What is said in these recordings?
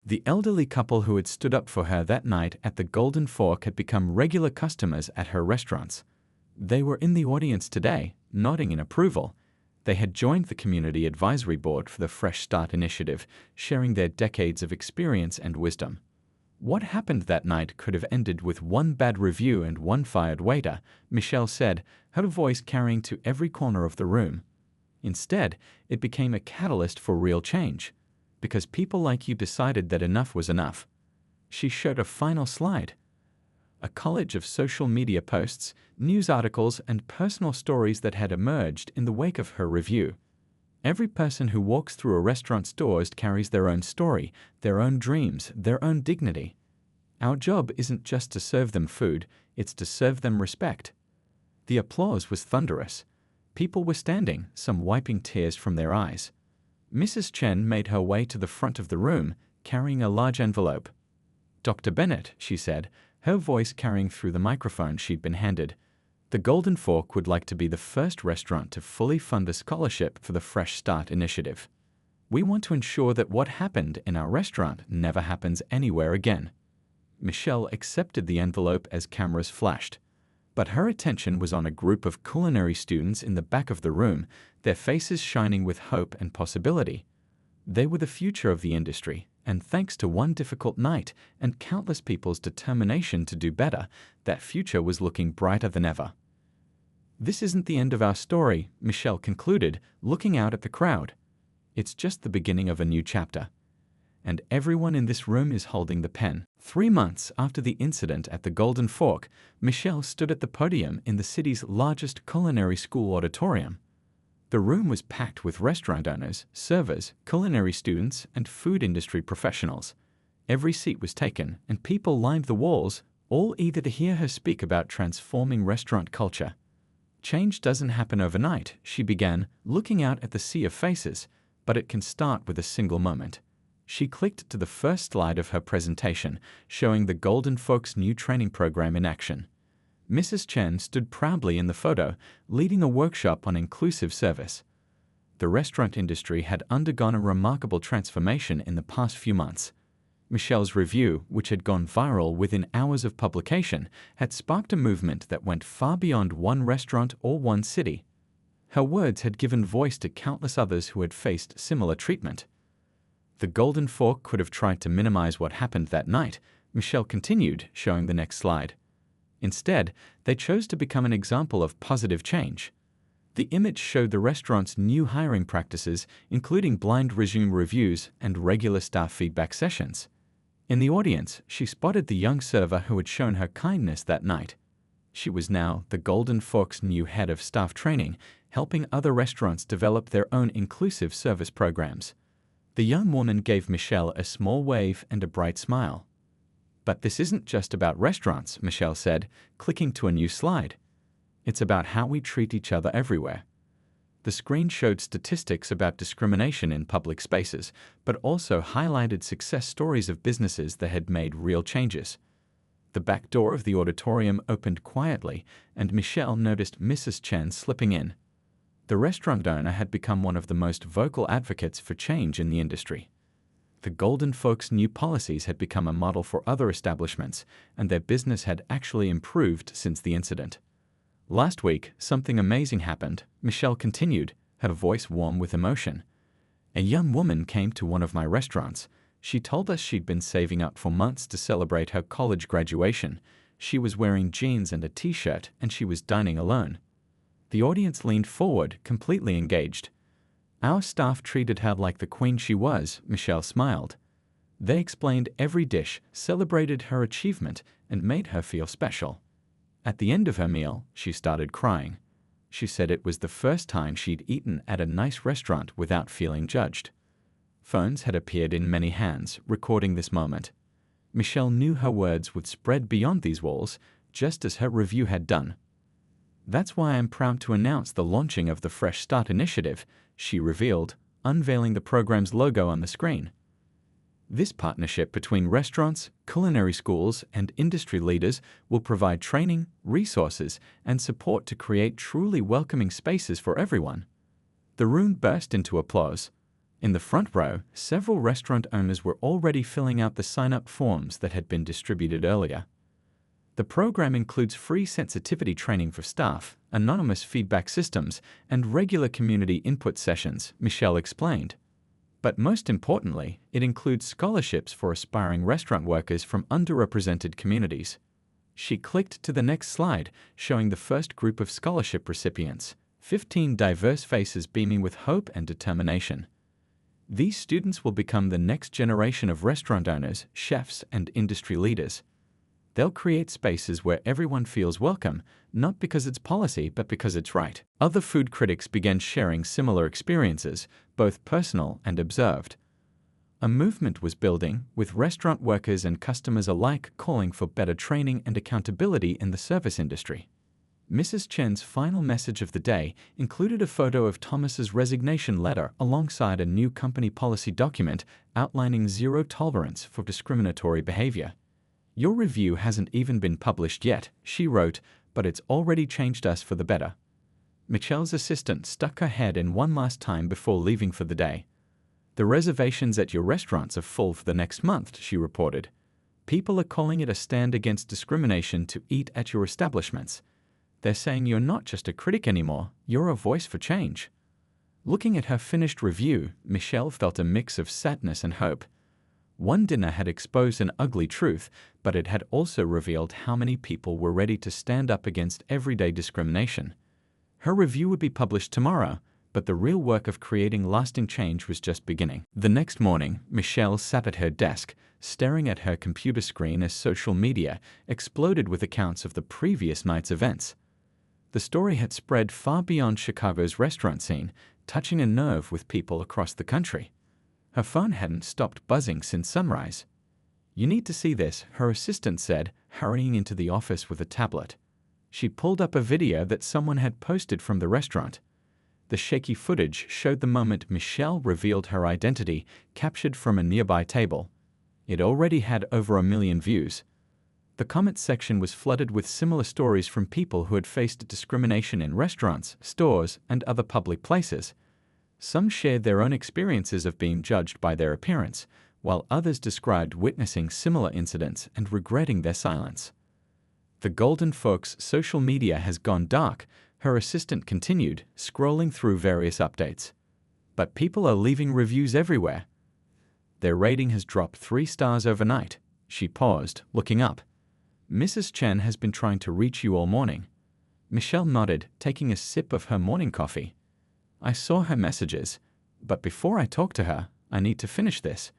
The elderly couple who had stood up for her that night at the Golden Fork had become regular customers at her restaurants. They were in the audience today, nodding in approval. They had joined the Community Advisory Board for the Fresh Start initiative, sharing their decades of experience and wisdom. What happened that night could have ended with one bad review and one fired waiter, Michelle said, her voice carrying to every corner of the room. Instead, it became a catalyst for real change, because people like you decided that enough was enough. She showed a final slide. A collage of social media posts, news articles, and personal stories that had emerged in the wake of her review. Every person who walks through a restaurant's doors carries their own story, their own dreams, their own dignity. Our job isn't just to serve them food, it's to serve them respect. The applause was thunderous. People were standing, some wiping tears from their eyes. Mrs. Chen made her way to the front of the room, carrying a large envelope. "Dr. Bennett," she said, her voice carrying through the microphone she'd been handed. "The Golden Fork would like to be the first restaurant to fully fund a scholarship for the Fresh Start initiative. We want to ensure that what happened in our restaurant never happens anywhere again." Michelle accepted the envelope as cameras flashed. But her attention was on a group of culinary students in the back of the room, their faces shining with hope and possibility. They were the future of the industry, and thanks to one difficult night and countless people's determination to do better, that future was looking brighter than ever. "This isn't the end of our story," Michelle concluded, looking out at the crowd. "It's just the beginning of a new chapter. And everyone in this room is holding the pen." 3 months after the incident at the Golden Fork, Michelle stood at the podium in the city's largest culinary school auditorium. The room was packed with restaurant owners, servers, culinary students, and food industry professionals. Every seat was taken, and people lined the walls, all eager to hear her speak about transforming restaurant culture. "Change doesn't happen overnight," she began, looking out at the sea of faces, "but it can start with a single moment." She clicked to the first slide of her presentation, showing the Golden Fork's new training program in action. Mrs. Chen stood proudly in the photo, leading a workshop on inclusive service. The restaurant industry had undergone a remarkable transformation in the past few months. Michelle's review, which had gone viral within hours of publication, had sparked a movement that went far beyond one restaurant or one city. Her words had given voice to countless others who had faced similar treatment. The Golden Fork could have tried to minimize what happened that night, Michelle continued, showing the next slide. Instead, they chose to become an example of positive change. The image showed the restaurant's new hiring practices, including blind resume reviews and regular staff feedback sessions. In the audience, she spotted the young server who had shown her kindness that night. She was now the Golden Fork's new head of staff training, helping other restaurants develop their own inclusive service programs. The young woman gave Michelle a small wave and a bright smile. "But this isn't just about restaurants," Michelle said, clicking to a new slide. "It's about how we treat each other everywhere." The screen showed statistics about discrimination in public spaces, but also highlighted success stories of businesses that had made real changes. The back door of the auditorium opened quietly, and Michelle noticed Mrs. Chen slipping in. The restaurant owner had become one of the most vocal advocates for change in the industry. The Golden Fork's new policies had become a model for other establishments, and their business had actually improved since the incident. "Last week, something amazing happened," Michelle continued, her voice warm with emotion. "A young woman came to one of my restaurants. She told us she'd been saving up for months to celebrate her college graduation. She was wearing jeans and a t-shirt, and she was dining alone." The audience leaned forward, completely engaged. "Our staff treated her like the queen she was," Michelle smiled. "They explained every dish, celebrated her achievement, and made her feel special. At the end of her meal, she started crying. She said it was the first time she'd eaten at a nice restaurant without feeling judged." Phones had appeared in many hands, recording this moment. Michelle knew her words would spread beyond these walls, just as her review had done. "That's why I'm proud to announce the launching of the Fresh Start initiative," she revealed, unveiling the program's logo on the screen. This partnership between restaurants, culinary schools, and industry leaders will provide training, resources, and support to create truly welcoming spaces for everyone. The room burst into applause. In the front row, several restaurant owners were already filling out the sign-up forms that had been distributed earlier. The program includes free sensitivity training for staff, anonymous feedback systems, and regular community input sessions, Michelle explained. But most importantly, it includes scholarships for aspiring restaurant workers from underrepresented communities. She clicked to the next slide, showing the first group of scholarship recipients, 15 diverse faces beaming with hope and determination. These students will become the next generation of restaurant owners, chefs, and industry leaders. They'll create spaces where everyone feels welcome, not because it's policy, but because it's right. Other food critics began sharing similar experiences, both personal and observed. A movement was building, with restaurant workers and customers alike calling for better training and accountability in the service industry. Mrs. Chen's final message of the day included a photo of Thomas's resignation letter alongside a new company policy document outlining zero tolerance for discriminatory behavior. "Your review hasn't even been published yet," she wrote, "but it's already changed us for the better." Michelle's assistant stuck her head in one last time before leaving for the day. "The reservations at your restaurants are full for the next month," she reported. "People are calling it a stand against discrimination to eat at your establishments. They're saying you're not just a critic anymore, you're a voice for change." Looking at her finished review, Michelle felt a mix of sadness and hope. One dinner had exposed an ugly truth, but it had also revealed how many people were ready to stand up against everyday discrimination. Her review would be published tomorrow, but the real work of creating lasting change was just beginning. The next morning, Michelle sat at her desk, staring at her computer screen as social media exploded with accounts of the previous night's events. The story had spread far beyond Chicago's restaurant scene, touching a nerve with people across the country. Her phone hadn't stopped buzzing since sunrise. "You need to see this," her assistant said, hurrying into the office with a tablet. She pulled up a video that someone had posted from the restaurant. The shaky footage showed the moment Michelle revealed her identity, captured from a nearby table. It already had over 1 million views. The comment section was flooded with similar stories from people who had faced discrimination in restaurants, stores, and other public places. Some shared their own experiences of being judged by their appearance, while others described witnessing similar incidents and regretting their silence. "The Golden Fork's social media has gone dark," her assistant continued, scrolling through various updates. "But people are leaving reviews everywhere. Their rating has dropped 3 stars overnight." She paused, looking up. "Mrs. Chen has been trying to reach you all morning." Michelle nodded, taking a sip of her morning coffee. "I saw her messages, but before I talk to her, I need to finish this."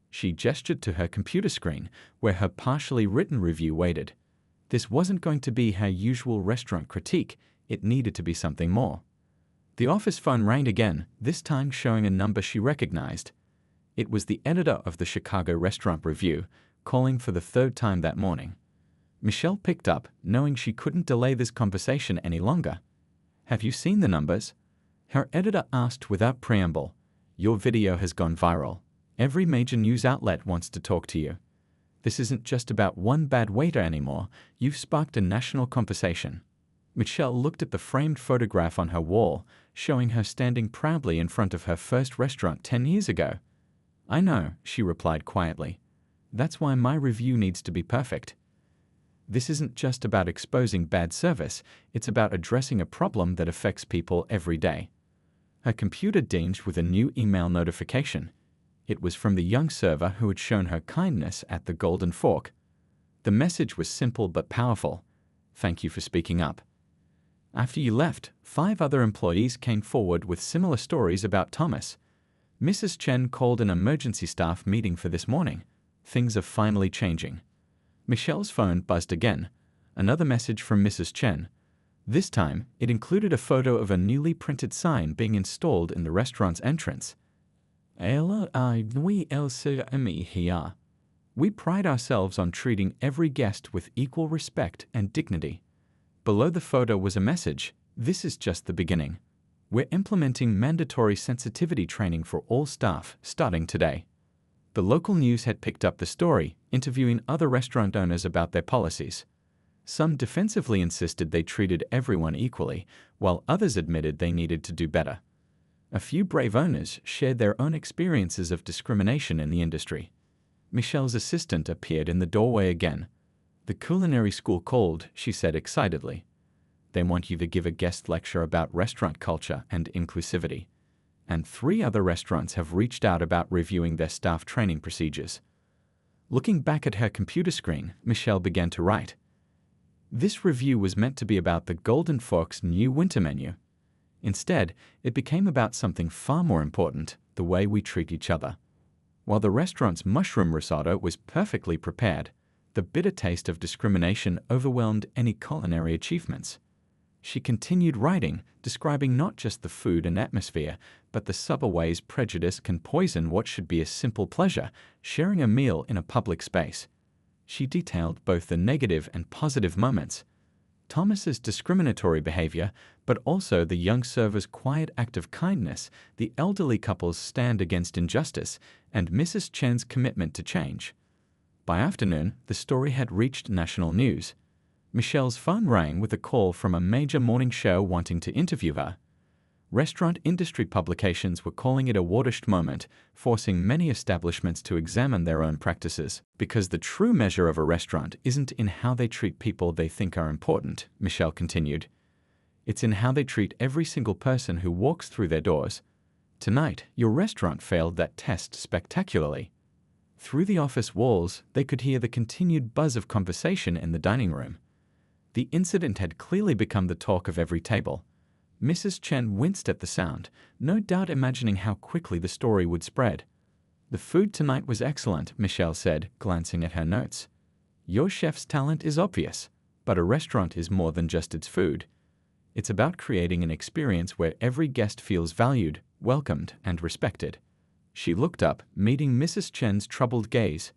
She gestured to her computer screen, where her partially written review waited. This wasn't going to be her usual restaurant critique, it needed to be something more. The office phone rang again, this time showing a number she recognized. It was the editor of the Chicago Restaurant Review, calling for the 3rd time that morning. Michelle picked up, knowing she couldn't delay this conversation any longer. "Have you seen the numbers?" Her editor asked without preamble. "Your video has gone viral. Every major news outlet wants to talk to you. This isn't just about one bad waiter anymore, you've sparked a national conversation." Michelle looked at the framed photograph on her wall, showing her standing proudly in front of her first restaurant 10 years ago. "I know," she replied quietly. "That's why my review needs to be perfect. This isn't just about exposing bad service, it's about addressing a problem that affects people every day." Her computer dinged with a new email notification. It was from the young server who had shown her kindness at the Golden Fork. The message was simple but powerful. "Thank you for speaking up." After you left, 5 other employees came forward with similar stories about Thomas. Mrs. Chen called an emergency staff meeting for this morning. Things are finally changing. Michelle's phone buzzed again. Another message from Mrs. Chen. This time, it included a photo of a newly printed sign being installed in the restaurant's entrance. "We pride ourselves on treating every guest with equal respect and dignity." Below the photo was a message. "This is just the beginning. We're implementing mandatory sensitivity training for all staff, starting today." The local news had picked up the story, interviewing other restaurant owners about their policies. Some defensively insisted they treated everyone equally, while others admitted they needed to do better. A few brave owners shared their own experiences of discrimination in the industry. Michelle's assistant appeared in the doorway again. "The culinary school called," she said excitedly. "They want you to give a guest lecture about restaurant culture and inclusivity. And 3 other restaurants have reached out about reviewing their staff training procedures." Looking back at her computer screen, Michelle began to write. This review was meant to be about the Golden Fork's new winter menu. Instead, it became about something far more important: the way we treat each other. While the restaurant's mushroom risotto was perfectly prepared, the bitter taste of discrimination overwhelmed any culinary achievements. She continued writing, describing not just the food and atmosphere, but the subtle ways prejudice can poison what should be a simple pleasure: sharing a meal in a public space. She detailed both the negative and positive moments: Thomas's discriminatory behavior, but also the young server's quiet act of kindness, the elderly couple's stand against injustice, and Mrs. Chen's commitment to change. By afternoon, the story had reached national news. Michelle's phone rang with a call from a major morning show wanting to interview her. Restaurant industry publications were calling it a watershed moment, forcing many establishments to examine their own practices. "Because the true measure of a restaurant isn't in how they treat people they think are important," Michelle continued. "It's in how they treat every single person who walks through their doors. Tonight, your restaurant failed that test spectacularly." Through the office walls, they could hear the continued buzz of conversation in the dining room. The incident had clearly become the talk of every table. Mrs. Chen winced at the sound, no doubt imagining how quickly the story would spread. "The food tonight was excellent," Michelle said, glancing at her notes. "Your chef's talent is obvious, but a restaurant is more than just its food. It's about creating an experience where every guest feels valued, welcomed, and respected." She looked up, meeting Mrs. Chen's troubled gaze.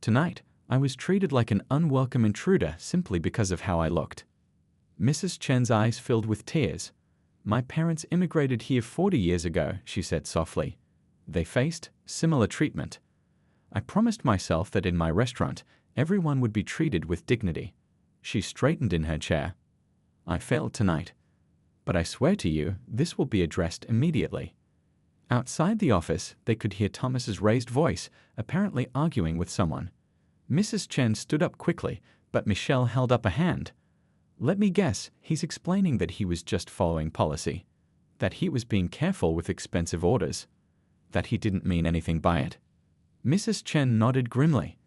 "Tonight, I was treated like an unwelcome intruder simply because of how I looked." Mrs. Chen's eyes filled with tears. "My parents immigrated here 40 years ago," she said softly. "They faced similar treatment. I promised myself that in my restaurant, everyone would be treated with dignity." She straightened in her chair. "I failed tonight. But I swear to you, this will be addressed immediately." Outside the office, they could hear Thomas's raised voice, apparently arguing with someone. Mrs. Chen stood up quickly, but Michelle held up a hand. "Let me guess, he's explaining that he was just following policy. That he was being careful with expensive orders. That he didn't mean anything by it." Mrs. Chen nodded grimly.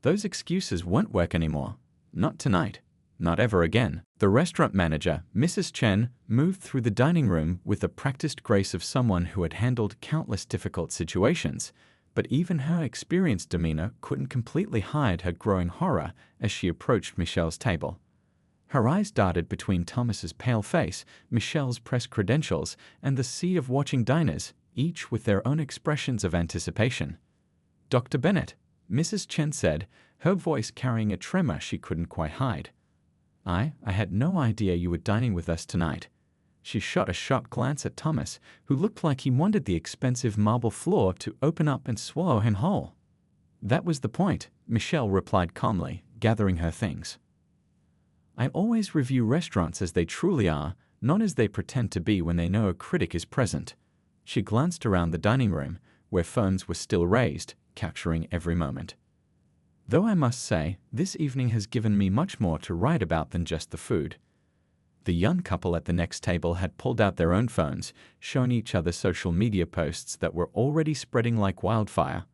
"Those excuses won't work anymore. Not tonight. Not ever again." The restaurant manager, Mrs. Chen, moved through the dining room with the practiced grace of someone who had handled countless difficult situations, but even her experienced demeanor couldn't completely hide her growing horror as she approached Michelle's table. Her eyes darted between Thomas's pale face, Michelle's press credentials, and the sea of watching diners, each with their own expressions of anticipation. "Dr. Bennett," Mrs. Chen said, her voice carrying a tremor she couldn't quite hide. I had no idea you were dining with us tonight." She shot a sharp glance at Thomas, who looked like he wanted the expensive marble floor to open up and swallow him whole. "That was the point," Michelle replied calmly, gathering her things. "I always review restaurants as they truly are, not as they pretend to be when they know a critic is present." She glanced around the dining room, where phones were still raised, capturing every moment. "Though I must say, this evening has given me much more to write about than just the food." The young couple at the next table had pulled out their own phones, showing each other social media posts that were already spreading like wildfire.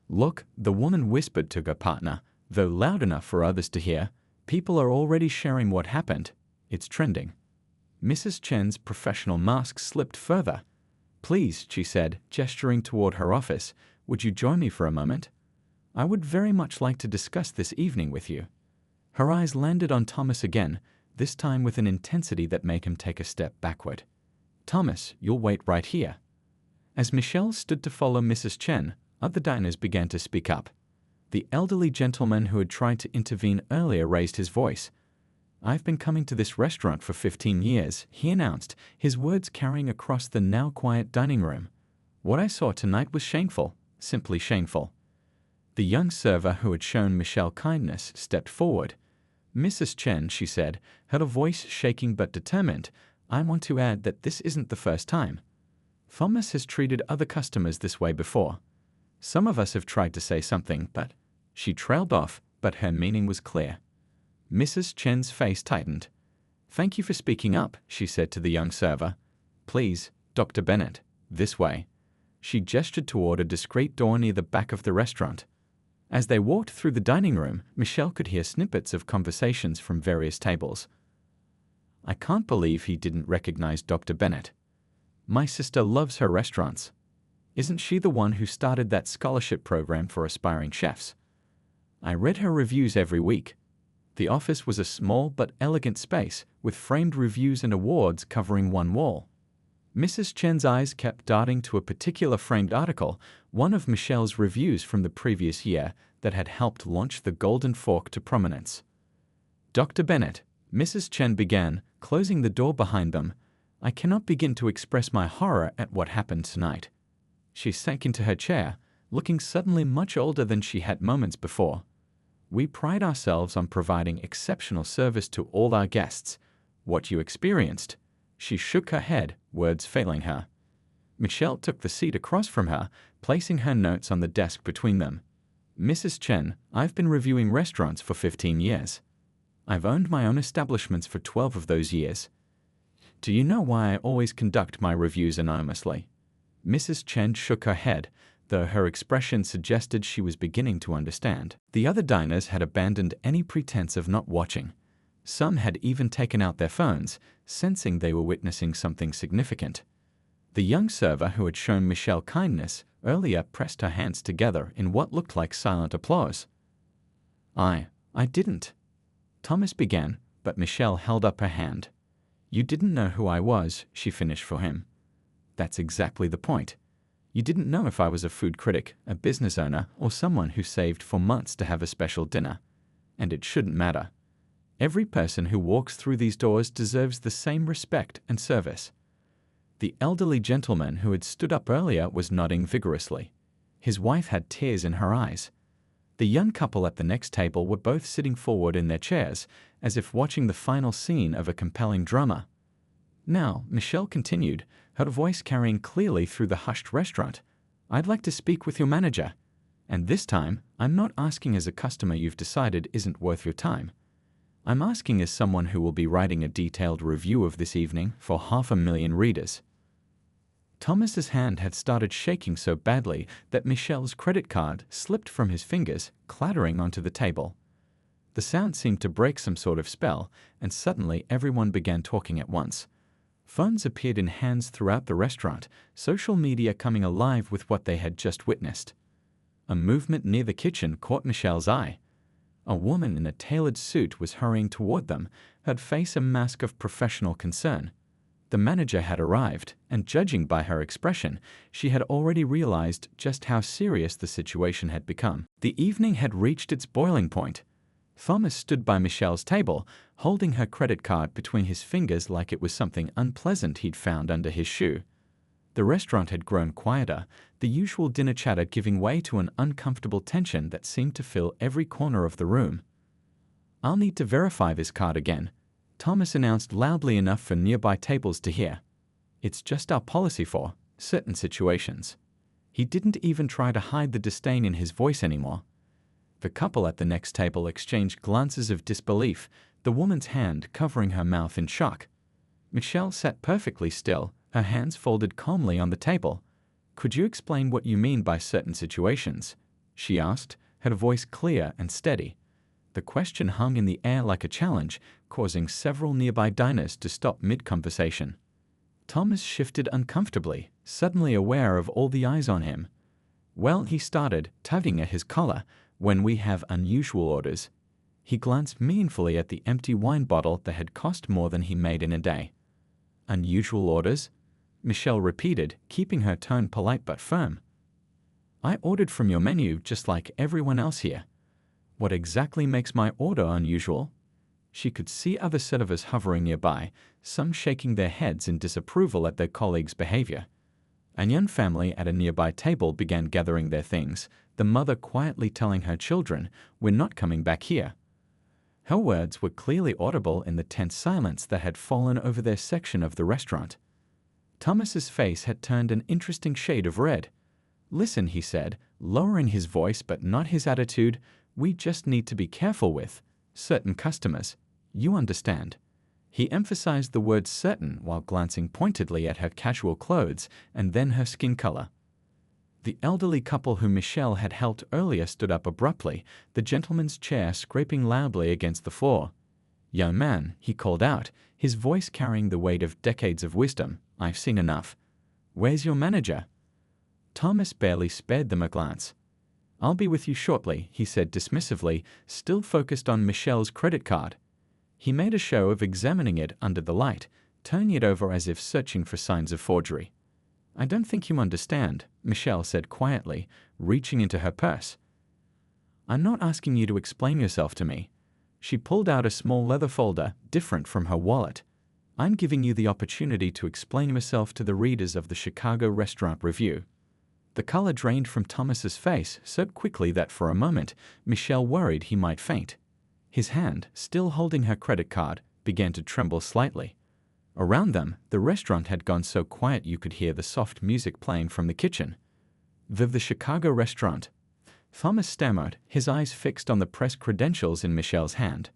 "Look," the woman whispered to her partner, though loud enough for others to hear, "people are already sharing what happened. It's trending." Mrs. Chen's professional mask slipped further. "Please," she said, gesturing toward her office, "would you join me for a moment? I would very much like to discuss this evening with you." Her eyes landed on Thomas again, this time with an intensity that made him take a step backward. "Thomas, you'll wait right here." As Michelle stood to follow Mrs. Chen, other diners began to speak up. The elderly gentleman who had tried to intervene earlier raised his voice. "I've been coming to this restaurant for 15 years, he announced, his words carrying across the now quiet dining room. "What I saw tonight was shameful, simply shameful." The young server who had shown Michelle kindness stepped forward. "Mrs. Chen," she said, her voice shaking but determined, "I want to add that this isn't the first time." Thomas has treated other customers this way before. Some of us have tried to say something, but she trailed off, but her meaning was clear. Mrs. Chen's face tightened. Thank you for speaking up, she said to the young server. Please, Dr. Bennett, this way. She gestured toward a discreet door near the back of the restaurant. As they walked through the dining room, Michelle could hear snippets of conversations from various tables. I can't believe he didn't recognize Dr. Bennett. My sister loves her restaurants. Isn't she the one who started that scholarship program for aspiring chefs? I read her reviews every week. The office was a small but elegant space with framed reviews and awards covering one wall. Mrs. Chen's eyes kept darting to a particular framed article, one of Michelle's reviews from the previous year that had helped launch the Golden Fork to prominence. Dr. Bennett, Mrs. Chen began, closing the door behind them. I cannot begin to express my horror at what happened tonight. She sank into her chair, looking suddenly much older than she had moments before. We pride ourselves on providing exceptional service to all our guests. What you experienced? She shook her head, words failing her. Michelle took the seat across from her, placing her notes on the desk between them. Mrs. Chen, I've been reviewing restaurants for 15 years. I've owned my own establishments for 12 of those years. Do you know why I always conduct my reviews anonymously? Mrs. Chen shook her head, though her expression suggested she was beginning to understand. The other diners had abandoned any pretense of not watching. Some had even taken out their phones, sensing they were witnessing something significant. The young server who had shown Michelle kindness earlier pressed her hands together in what looked like silent applause. I didn't. Thomas began, but Michelle held up her hand. You didn't know who I was, she finished for him. That's exactly the point. You didn't know if I was a food critic, a business owner, or someone who saved for months to have a special dinner. And it shouldn't matter. Every person who walks through these doors deserves the same respect and service. The elderly gentleman who had stood up earlier was nodding vigorously. His wife had tears in her eyes. The young couple at the next table were both sitting forward in their chairs, as if watching the final scene of a compelling drama. Now, Michelle continued, her voice carrying clearly through the hushed restaurant. I'd like to speak with your manager. And this time, I'm not asking as a customer you've decided isn't worth your time. I'm asking as someone who will be writing a detailed review of this evening for 500,000 readers. Thomas's hand had started shaking so badly that Michelle's credit card slipped from his fingers, clattering onto the table. The sound seemed to break some sort of spell, and suddenly everyone began talking at once. Phones appeared in hands throughout the restaurant, social media coming alive with what they had just witnessed. A movement near the kitchen caught Michelle's eye. A woman in a tailored suit was hurrying toward them, her face a mask of professional concern. The manager had arrived, and judging by her expression, she had already realized just how serious the situation had become. The evening had reached its boiling point. Thomas stood by Michelle's table, holding her credit card between his fingers like it was something unpleasant he'd found under his shoe. The restaurant had grown quieter, the usual dinner chatter giving way to an uncomfortable tension that seemed to fill every corner of the room. I'll need to verify this card again, Thomas announced loudly enough for nearby tables to hear. It's just our policy for certain situations. He didn't even try to hide the disdain in his voice anymore. The couple at the next table exchanged glances of disbelief, the woman's hand covering her mouth in shock. Michelle sat perfectly still, her hands folded calmly on the table. Could you explain what you mean by certain situations? She asked, her voice clear and steady. The question hung in the air like a challenge, causing several nearby diners to stop mid-conversation. Thomas shifted uncomfortably, suddenly aware of all the eyes on him. Well, he started, tugging at his collar, when we have unusual orders. He glanced meaningfully at the empty wine bottle that had cost more than he made in a day. Unusual orders? Michelle repeated, keeping her tone polite but firm. I ordered from your menu just like everyone else here. What exactly makes my order unusual? She could see other servers hovering nearby, some shaking their heads in disapproval at their colleagues' behavior. A young family at a nearby table began gathering their things, the mother quietly telling her children, "We're not coming back here." Her words were clearly audible in the tense silence that had fallen over their section of the restaurant. Thomas's face had turned an interesting shade of red. "Listen," he said, lowering his voice but not his attitude, "we just need to be careful with certain customers. You understand?" He emphasized the word certain while glancing pointedly at her casual clothes and then her skin color. The elderly couple whom Michelle had helped earlier stood up abruptly, the gentleman's chair scraping loudly against the floor. "Young man," he called out, his voice carrying the weight of decades of wisdom, "I've seen enough. Where's your manager?" Thomas barely spared them a glance. "I'll be with you shortly," he said dismissively, still focused on Michelle's credit card. He made a show of examining it under the light, turning it over as if searching for signs of forgery. "I don't think you understand," Michelle said quietly, reaching into her purse. "I'm not asking you to explain yourself to me." She pulled out a small leather folder, different from her wallet. "I'm giving you the opportunity to explain yourself to the readers of the Chicago Restaurant Review." The color drained from Thomas's face so quickly that for a moment Michelle worried he might faint. His hand, still holding her credit card, began to tremble slightly. Around them, the restaurant had gone so quiet you could hear the soft music playing from the kitchen. The Chicago Restaurant," Thomas stammered, his eyes fixed on the press credentials in Michelle's hand.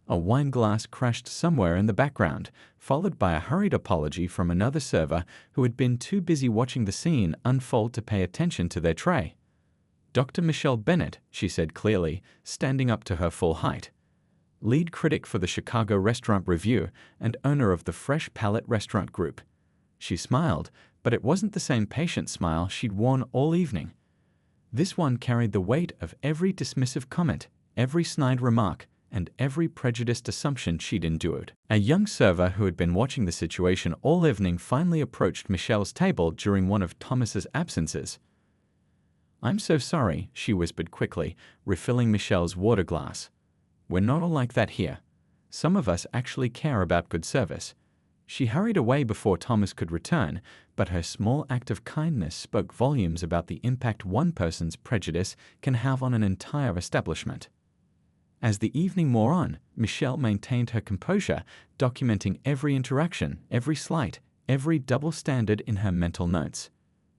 A wine glass crashed somewhere in the background, followed by a hurried apology from another server who had been too busy watching the scene unfold to pay attention to their tray. "Dr. Michelle Bennett," she said clearly, standing up to her full height. "Lead critic for the Chicago Restaurant Review and owner of the Fresh Palate Restaurant Group." She smiled, but it wasn't the same patient smile she'd worn all evening. This one carried the weight of every dismissive comment, every snide remark, and every prejudiced assumption she'd endured. A young server who had been watching the situation all evening finally approached Michelle's table during one of Thomas's absences. "I'm so sorry," she whispered quickly, refilling Michelle's water glass. "We're not all like that here. Some of us actually care about good service." She hurried away before Thomas could return, but her small act of kindness spoke volumes about the impact one person's prejudice can have on an entire establishment. As the evening wore on, Michelle maintained her composure, documenting every interaction, every slight, every double standard in her mental notes.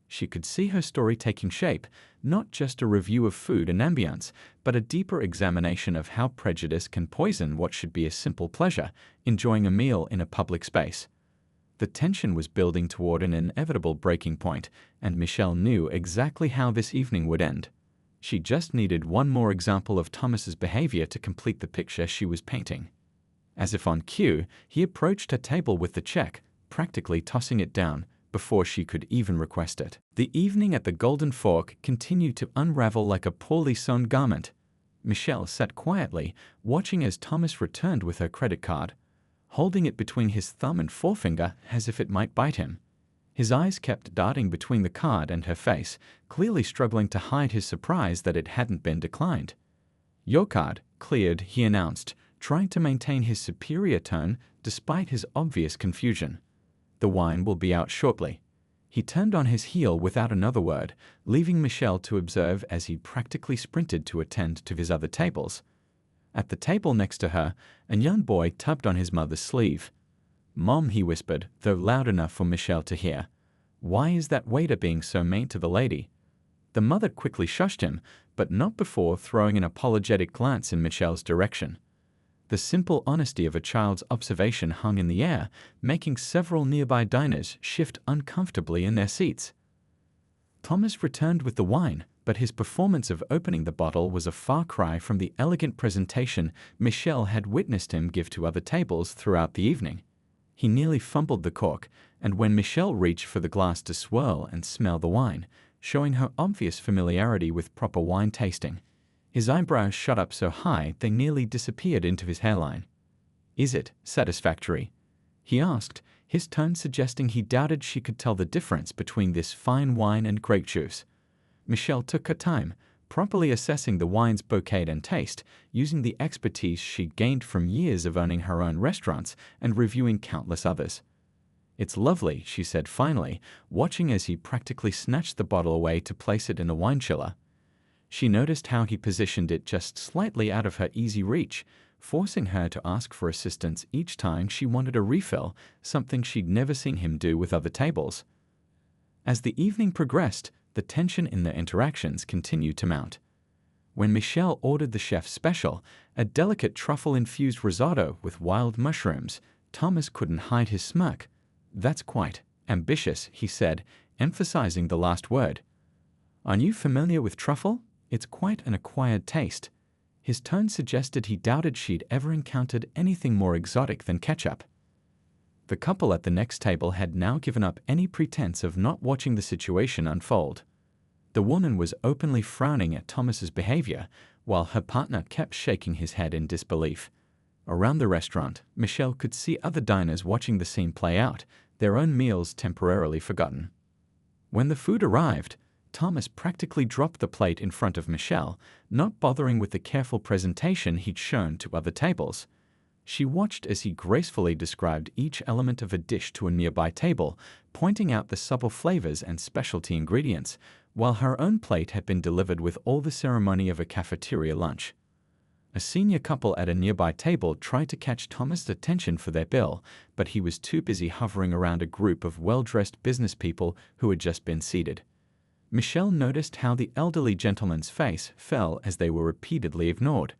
She could see her story taking shape, not just a review of food and ambience, but a deeper examination of how prejudice can poison what should be a simple pleasure, enjoying a meal in a public space. The tension was building toward an inevitable breaking point, and Michelle knew exactly how this evening would end. She just needed one more example of Thomas's behavior to complete the picture she was painting. As if on cue, he approached her table with the check, practically tossing it down before she could even request it. The evening at the Golden Fork continued to unravel like a poorly sewn garment. Michelle sat quietly, watching as Thomas returned with her credit card, holding it between his thumb and forefinger as if it might bite him. His eyes kept darting between the card and her face, clearly struggling to hide his surprise that it hadn't been declined. "Your card, cleared," he announced, trying to maintain his superior tone despite his obvious confusion. "The wine will be out shortly." He turned on his heel without another word, leaving Michelle to observe as he practically sprinted to attend to his other tables. At the table next to her, a young boy tugged on his mother's sleeve. "Mom," he whispered, though loud enough for Michelle to hear. "Why is that waiter being so mean to the lady?" The mother quickly shushed him, but not before throwing an apologetic glance in Michelle's direction. The simple honesty of a child's observation hung in the air, making several nearby diners shift uncomfortably in their seats. Thomas returned with the wine, but his performance of opening the bottle was a far cry from the elegant presentation Michelle had witnessed him give to other tables throughout the evening. He nearly fumbled the cork, and when Michelle reached for the glass to swirl and smell the wine, showing her obvious familiarity with proper wine tasting, his eyebrows shot up so high they nearly disappeared into his hairline. "Is it satisfactory?" he asked, his tone suggesting he doubted she could tell the difference between this fine wine and grape juice. Michelle took her time, properly assessing the wine's bouquet and taste, using the expertise she'd gained from years of owning her own restaurants and reviewing countless others. "It's lovely," she said finally, watching as he practically snatched the bottle away to place it in the wine chiller. She noticed how he positioned it just slightly out of her easy reach, forcing her to ask for assistance each time she wanted a refill, something she'd never seen him do with other tables. As the evening progressed, the tension in their interactions continued to mount. When Michelle ordered the chef's special, a delicate truffle-infused risotto with wild mushrooms, Thomas couldn't hide his smirk. "That's quite ambitious," he said, emphasizing the last word. "Are you familiar with truffle? It's quite an acquired taste." His tone suggested he doubted she'd ever encountered anything more exotic than ketchup. The couple at the next table had now given up any pretense of not watching the situation unfold. The woman was openly frowning at Thomas's behavior, while her partner kept shaking his head in disbelief. Around the restaurant, Michelle could see other diners watching the scene play out, their own meals temporarily forgotten. When the food arrived, Thomas practically dropped the plate in front of Michelle, not bothering with the careful presentation he'd shown to other tables. She watched as he gracefully described each element of a dish to a nearby table, pointing out the subtle flavors and specialty ingredients, while her own plate had been delivered with all the ceremony of a cafeteria lunch. A senior couple at a nearby table tried to catch Thomas' attention for their bill, but he was too busy hovering around a group of well-dressed business people who had just been seated. Michelle noticed how the elderly gentleman's face fell as they were repeatedly ignored.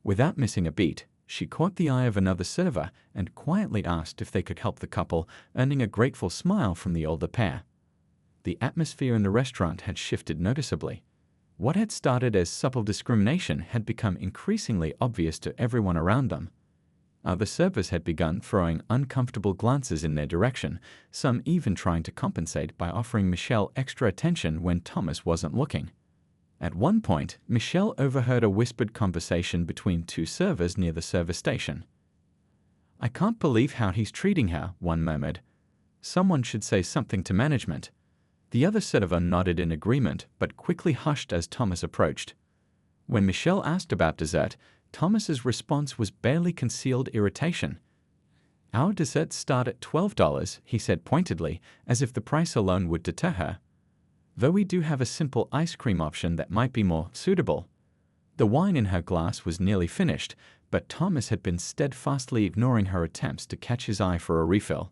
Without missing a beat, she caught the eye of another server and quietly asked if they could help the couple, earning a grateful smile from the older pair. The atmosphere in the restaurant had shifted noticeably. What had started as subtle discrimination had become increasingly obvious to everyone around them. Other servers had begun throwing uncomfortable glances in their direction, some even trying to compensate by offering Michelle extra attention when Thomas wasn't looking. At one point, Michelle overheard a whispered conversation between two servers near the service station. "I can't believe how he's treating her," one murmured. "Someone should say something to management." The other server nodded in agreement, but quickly hushed as Thomas approached. When Michelle asked about dessert, Thomas's response was barely concealed irritation. "Our desserts start at $12, he said pointedly, as if the price alone would deter her. "Though we do have a simple ice cream option that might be more suitable." The wine in her glass was nearly finished, but Thomas had been steadfastly ignoring her attempts to catch his eye for a refill.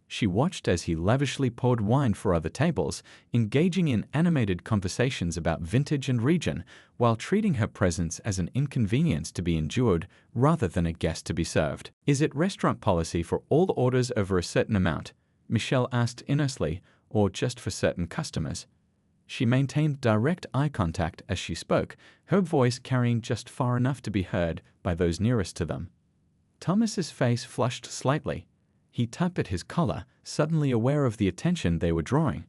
She watched as he lavishly poured wine for other tables, engaging in animated conversations about vintage and region, while treating her presence as an inconvenience to be endured rather than a guest to be served. "Is it restaurant policy for all orders over a certain amount?" Michelle asked earnestly, "or just for certain customers?" She maintained direct eye contact as she spoke, her voice carrying just far enough to be heard by those nearest to them. Thomas's face flushed slightly. He tugged at his collar, suddenly aware of the attention they were drawing.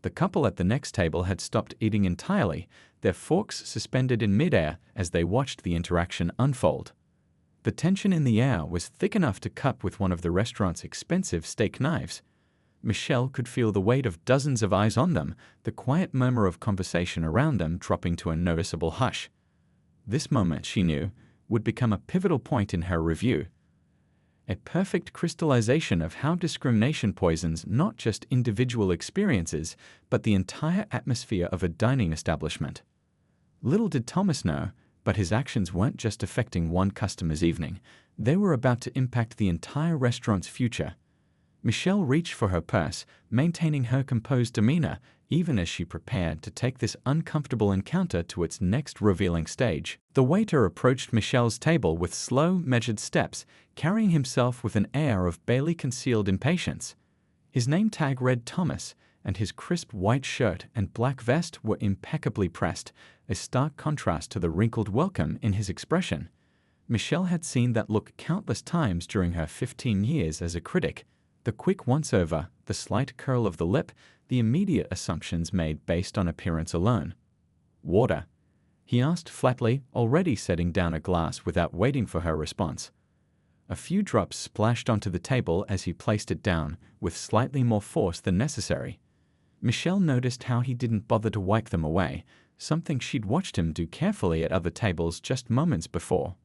The couple at the next table had stopped eating entirely, their forks suspended in midair as they watched the interaction unfold. The tension in the air was thick enough to cut with one of the restaurant's expensive steak knives. Michelle could feel the weight of dozens of eyes on them, the quiet murmur of conversation around them dropping to a noticeable hush. This moment, she knew, would become a pivotal point in her review. A perfect crystallization of how discrimination poisons not just individual experiences, but the entire atmosphere of a dining establishment. Little did Thomas know, but his actions weren't just affecting one customer's evening. They were about to impact the entire restaurant's future. Michelle reached for her purse, maintaining her composed demeanor, even as she prepared to take this uncomfortable encounter to its next revealing stage. The waiter approached Michelle's table with slow, measured steps, carrying himself with an air of barely concealed impatience. His name tag read Thomas, and his crisp white shirt and black vest were impeccably pressed, a stark contrast to the wrinkled welcome in his expression. Michelle had seen that look countless times during her 15 years as a critic. The quick once-over, the slight curl of the lip, the immediate assumptions made based on appearance alone. "Water?" he asked flatly, already setting down a glass without waiting for her response. A few drops splashed onto the table as he placed it down, with slightly more force than necessary. Michelle noticed how he didn't bother to wipe them away, something she'd watched him do carefully at other tables just moments before.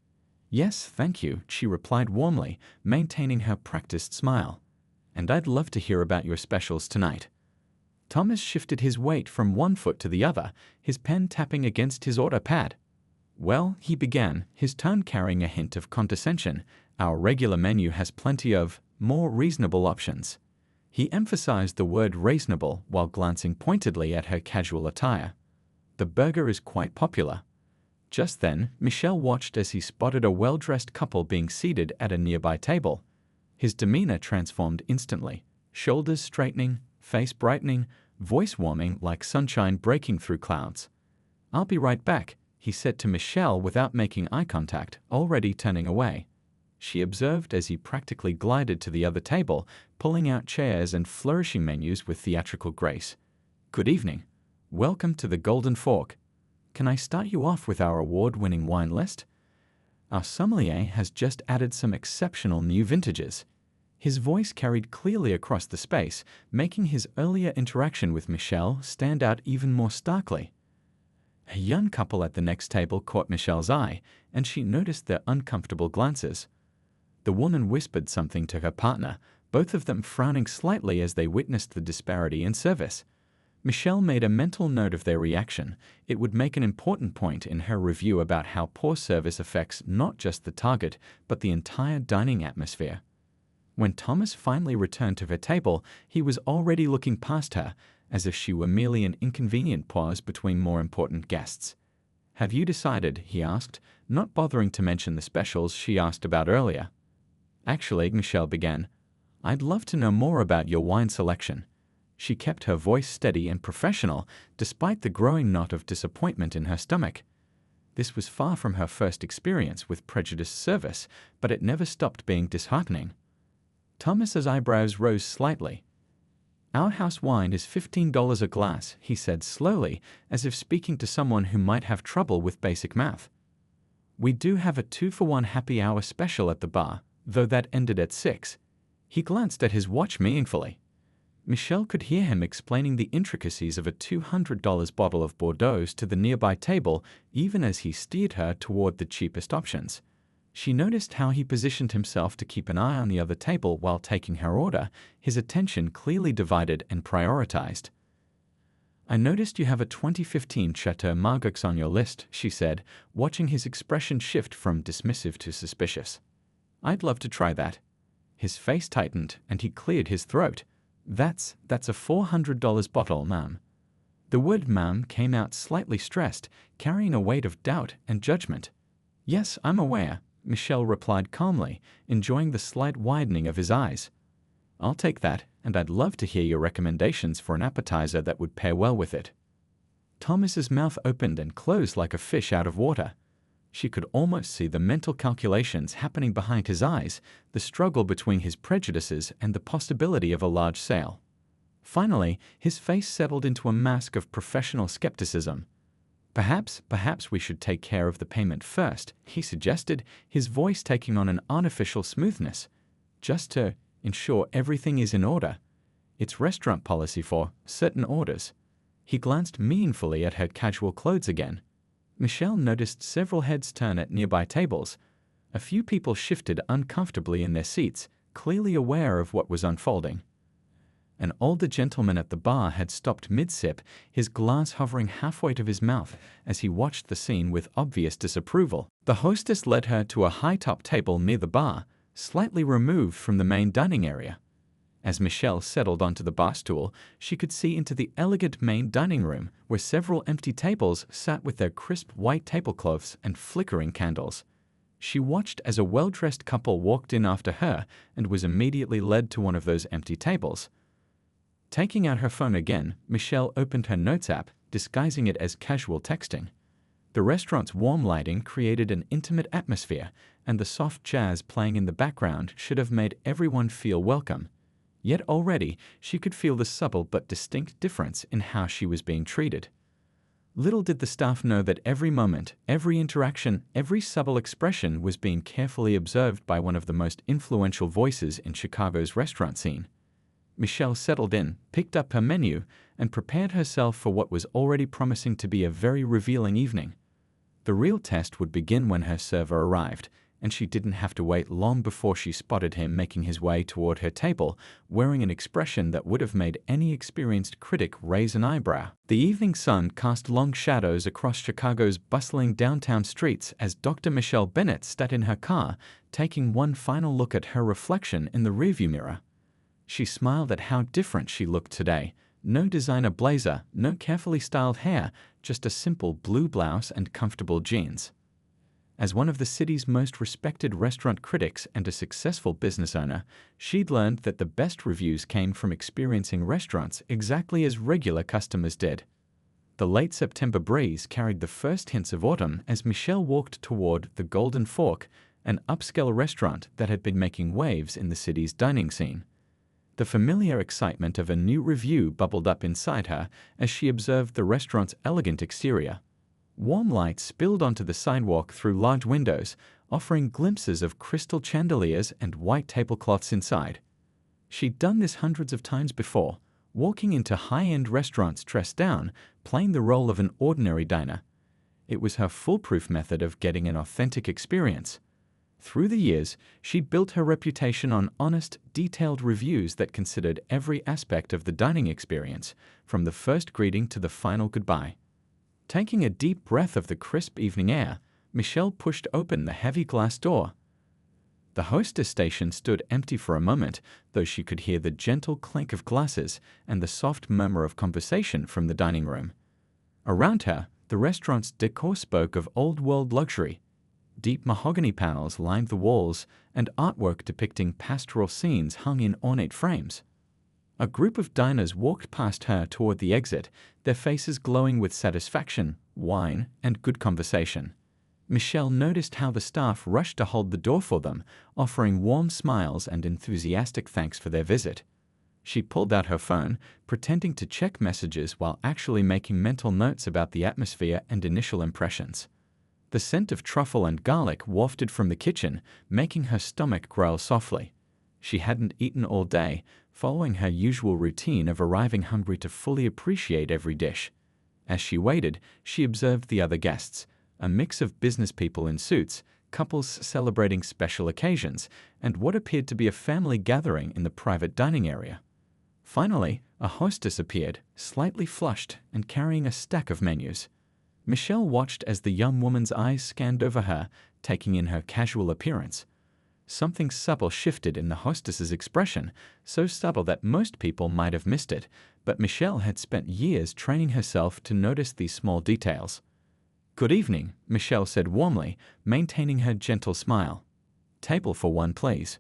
"Yes, thank you," she replied warmly, maintaining her practiced smile. "And I'd love to hear about your specials tonight." Thomas shifted his weight from one foot to the other, his pen tapping against his order pad. "Well," he began, his tone carrying a hint of condescension, "our regular menu has plenty of more reasonable options." He emphasized the word reasonable while glancing pointedly at her casual attire. "The burger is quite popular." Just then, Michelle watched as he spotted a well-dressed couple being seated at a nearby table. His demeanor transformed instantly, shoulders straightening, face brightening, voice warming like sunshine breaking through clouds. "I'll be right back," he said to Michelle without making eye contact, already turning away. She observed as he practically glided to the other table, pulling out chairs and flourishing menus with theatrical grace. "Good evening. Welcome to the Golden Fork. Can I start you off with our award-winning wine list? Our sommelier has just added some exceptional new vintages." His voice carried clearly across the space, making his earlier interaction with Michelle stand out even more starkly. A young couple at the next table caught Michelle's eye, and she noticed their uncomfortable glances. The woman whispered something to her partner, both of them frowning slightly as they witnessed the disparity in service. Michelle made a mental note of their reaction. It would make an important point in her review about how poor service affects not just the target, but the entire dining atmosphere. When Thomas finally returned to her table, he was already looking past her, as if she were merely an inconvenient pause between more important guests. "Have you decided?" he asked, not bothering to mention the specials she asked about earlier. "Actually," Michelle began, "I'd love to know more about your wine selection." She kept her voice steady and professional, despite the growing knot of disappointment in her stomach. This was far from her first experience with prejudiced service, but it never stopped being disheartening. Thomas's eyebrows rose slightly. "Our house wine is $15 a glass," he said slowly, as if speaking to someone who might have trouble with basic math. "We do have a 2-for-1 happy hour special at the bar, though that ended at 6. He glanced at his watch meaningfully. Michelle could hear him explaining the intricacies of a $200 bottle of Bordeaux to the nearby table, even as he steered her toward the cheapest options. She noticed how he positioned himself to keep an eye on the other table while taking her order, his attention clearly divided and prioritized. "I noticed you have a 2015 Chateau Margaux on your list," she said, watching his expression shift from dismissive to suspicious. "I'd love to try that." His face tightened, and he cleared his throat. That's a $400 bottle, ma'am." The word "ma'am" came out slightly stressed, carrying a weight of doubt and judgment. "Yes, I'm aware," Michelle replied calmly, enjoying the slight widening of his eyes. "I'll take that, and I'd love to hear your recommendations for an appetizer that would pair well with it." Thomas's mouth opened and closed like a fish out of water. She could almost see the mental calculations happening behind his eyes, the struggle between his prejudices and the possibility of a large sale. Finally, his face settled into a mask of professional skepticism. Perhaps we should take care of the payment first," he suggested, his voice taking on an artificial smoothness, "just to ensure everything is in order. It's restaurant policy for certain orders." He glanced meaningfully at her casual clothes again. Michelle noticed several heads turn at nearby tables. A few people shifted uncomfortably in their seats, clearly aware of what was unfolding. An older gentleman at the bar had stopped mid-sip, his glass hovering halfway to his mouth as he watched the scene with obvious disapproval. The hostess led her to a high-top table near the bar, slightly removed from the main dining area. As Michelle settled onto the bar stool, she could see into the elegant main dining room, where several empty tables sat with their crisp white tablecloths and flickering candles. She watched as a well-dressed couple walked in after her and was immediately led to one of those empty tables. Taking out her phone again, Michelle opened her notes app, disguising it as casual texting. The restaurant's warm lighting created an intimate atmosphere, and the soft jazz playing in the background should have made everyone feel welcome. Yet already, she could feel the subtle but distinct difference in how she was being treated. Little did the staff know that every moment, every interaction, every subtle expression was being carefully observed by one of the most influential voices in Chicago's restaurant scene. Michelle settled in, picked up her menu, and prepared herself for what was already promising to be a very revealing evening. The real test would begin when her server arrived, and she didn't have to wait long before she spotted him making his way toward her table, wearing an expression that would have made any experienced critic raise an eyebrow. The evening sun cast long shadows across Chicago's bustling downtown streets as Dr. Michelle Bennett sat in her car, taking one final look at her reflection in the rearview mirror. She smiled at how different she looked today. No designer blazer, no carefully styled hair, just a simple blue blouse and comfortable jeans. As one of the city's most respected restaurant critics and a successful business owner, she'd learned that the best reviews came from experiencing restaurants exactly as regular customers did. The late September breeze carried the first hints of autumn as Michelle walked toward the Golden Fork, an upscale restaurant that had been making waves in the city's dining scene. The familiar excitement of a new review bubbled up inside her as she observed the restaurant's elegant exterior. Warm light spilled onto the sidewalk through large windows, offering glimpses of crystal chandeliers and white tablecloths inside. She'd done this hundreds of times before, walking into high-end restaurants dressed down, playing the role of an ordinary diner. It was her foolproof method of getting an authentic experience. Through the years, she'd built her reputation on honest, detailed reviews that considered every aspect of the dining experience, from the first greeting to the final goodbye. Taking a deep breath of the crisp evening air, Michelle pushed open the heavy glass door. The hostess station stood empty for a moment, though she could hear the gentle clink of glasses and the soft murmur of conversation from the dining room. Around her, the restaurant's decor spoke of old-world luxury. Deep mahogany panels lined the walls, and artwork depicting pastoral scenes hung in ornate frames. A group of diners walked past her toward the exit, their faces glowing with satisfaction, wine, and good conversation. Michelle noticed how the staff rushed to hold the door for them, offering warm smiles and enthusiastic thanks for their visit. She pulled out her phone, pretending to check messages while actually making mental notes about the atmosphere and initial impressions. The scent of truffle and garlic wafted from the kitchen, making her stomach growl softly. She hadn't eaten all day, following her usual routine of arriving hungry to fully appreciate every dish. As she waited, she observed the other guests, a mix of business people in suits, couples celebrating special occasions, and what appeared to be a family gathering in the private dining area. Finally, a hostess appeared, slightly flushed and carrying a stack of menus. Michelle watched as the young woman's eyes scanned over her, taking in her casual appearance. Something subtle shifted in the hostess's expression, so subtle that most people might have missed it, but Michelle had spent years training herself to notice these small details. "Good evening," Michelle said warmly, maintaining her gentle smile. "Table for one, please."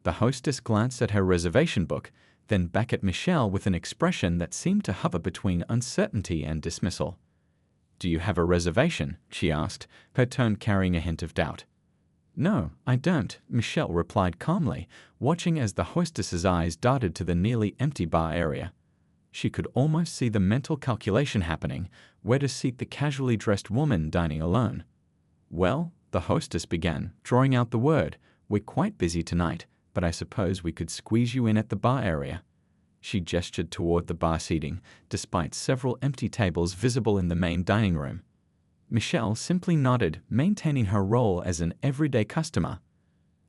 The hostess glanced at her reservation book, then back at Michelle with an expression that seemed to hover between uncertainty and dismissal. "Do you have a reservation?" she asked, her tone carrying a hint of doubt. "No, I don't," Michelle replied calmly, watching as the hostess's eyes darted to the nearly empty bar area. She could almost see the mental calculation happening, where to seat the casually dressed woman dining alone. "Well," the hostess began, drawing out the word, "we're quite busy tonight, but I suppose we could squeeze you in at the bar area." She gestured toward the bar seating, despite several empty tables visible in the main dining room. Michelle simply nodded, maintaining her role as an everyday customer.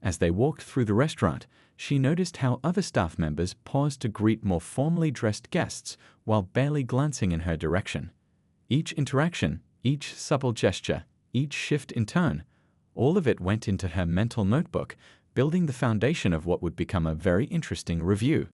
As they walked through the restaurant, she noticed how other staff members paused to greet more formally dressed guests while barely glancing in her direction. Each interaction, each subtle gesture, each shift in tone, all of it went into her mental notebook, building the foundation of what would become a very interesting review.